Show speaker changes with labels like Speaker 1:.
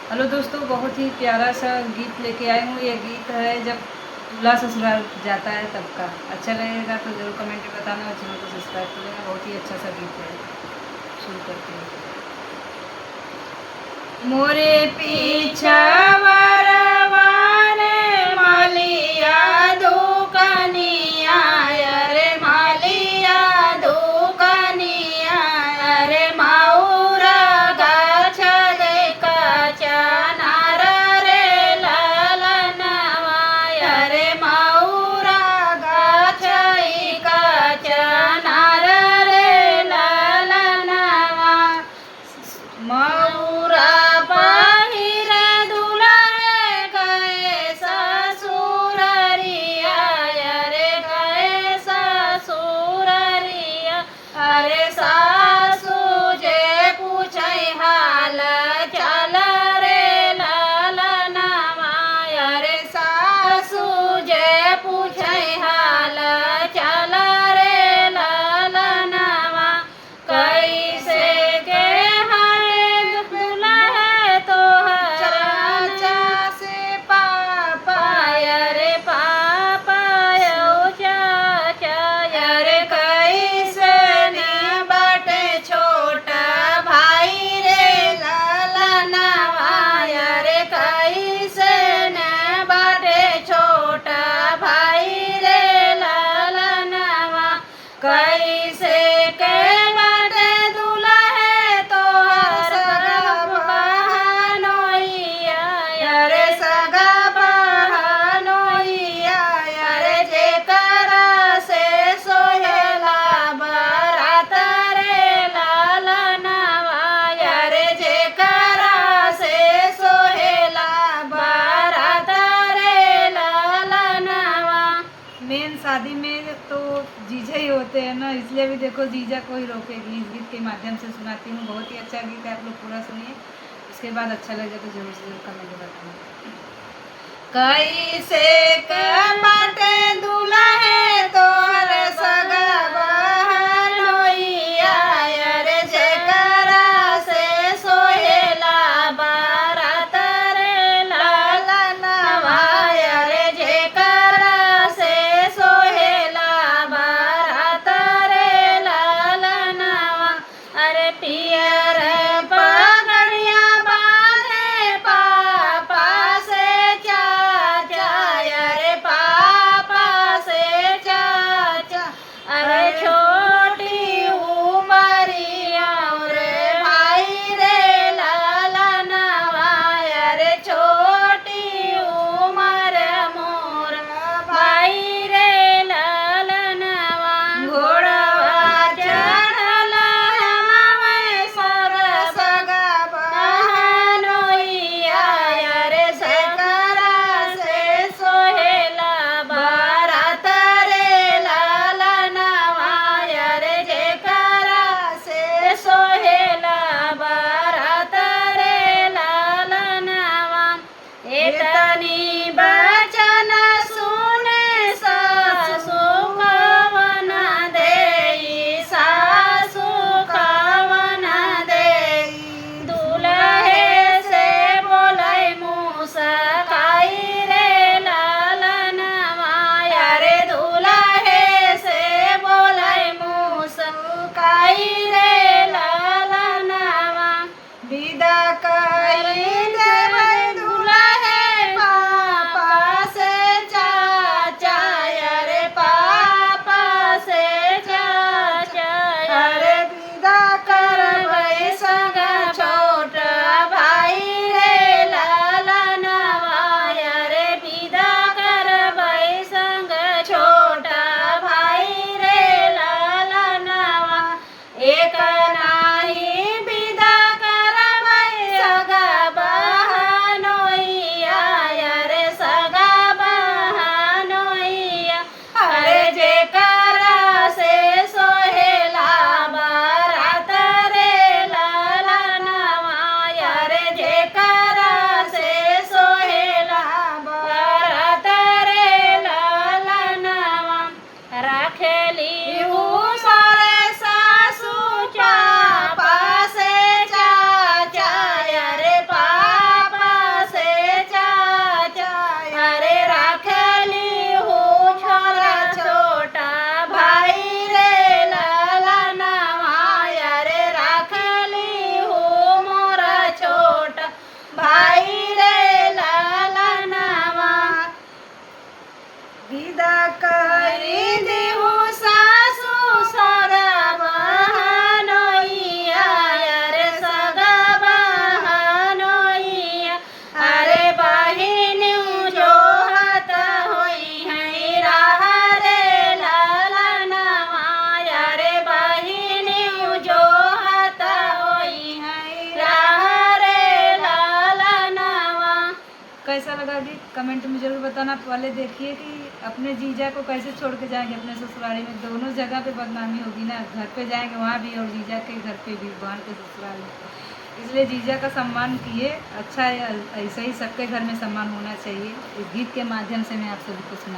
Speaker 1: Hello दोस्तों, बहुत ही प्यारा सा गीत लेके आई हूँ। ये गीत है जब दूल्हा ससुराल जाता है तब का। अच्छा लगेगा तो ज़रूर कमेंट में बताना और चैनल को सब्सक्राइब कर लेना। बहुत ही अच्छा सा गीत है। शुरू करते हैं। मोरे पीछा वरवाने मालिया दुकनिया, अरे मालिया दुकनिया, अरे माऊरा गाछ देखा चनार रे ललनवा, अरे माऊरा गाछ का चनार रे ललनवा। मऊरा पहिर दुल्हे गए ससुररिया, अरे गए ससुररिया, अरे सासू जे पूछै हाल चाल रे ललनवा, अरे सासू जे पूछै हाल चाल रे ललनवा। कैसे के हरे दुल्हे तोहर चाचा से पापा, अरे पापा यौ चाचा, अरे कैसे न बाटे छोटा भाई रे ललनवा, अरे कैसे न बाटे छोटा भाई रे ललनवा। कैसे के बाटे दुल्हे तोहर सगा बहनोइया, अरे सगा बहनोइया, अरे जेकरा से सोहेला बारात रे ललनवा, अरे जेकरा से सोहेला बारात रे ललनवा। मेन शादी में तो जीजा ही होते हैं ना, इसलिए भी देखो जीजा को ही रोकेगी। इस गीत के माध्यम से सुनाती हूँ। बहुत ही अच्छा गीत है, आप लोग पूरा सुनिए। उसके बाद अच्छा लगे तो जरूर से जरूर कमेंट में बताना। कैसे के बाटे दुल्हे तोहर सगा बहनोइया, अरे जेकरा से सोहेला बारात रे ललनवा, अरे जेकरा से सोहेला बारात रे ललनवा। अरे पियर पगड़िया बांधे पापा से चाचा, अरे पापा
Speaker 2: कैसा लगा गीत कमेंट में ज़रूर बताना। पहले देखिए कि अपने जीजा को कैसे छोड़ के जाएंगे अपने ससुराली में, दोनों जगह पे बदनामी होगी ना, घर पे जाएंगे वहाँ भी और जीजा के घर पे भी, बहन के ससुराल में। इसलिए जीजा का सम्मान किए, अच्छा है, ऐसा ही सबके घर में सम्मान होना चाहिए। इस गीत के माध्यम से मैं आप सभी को सुना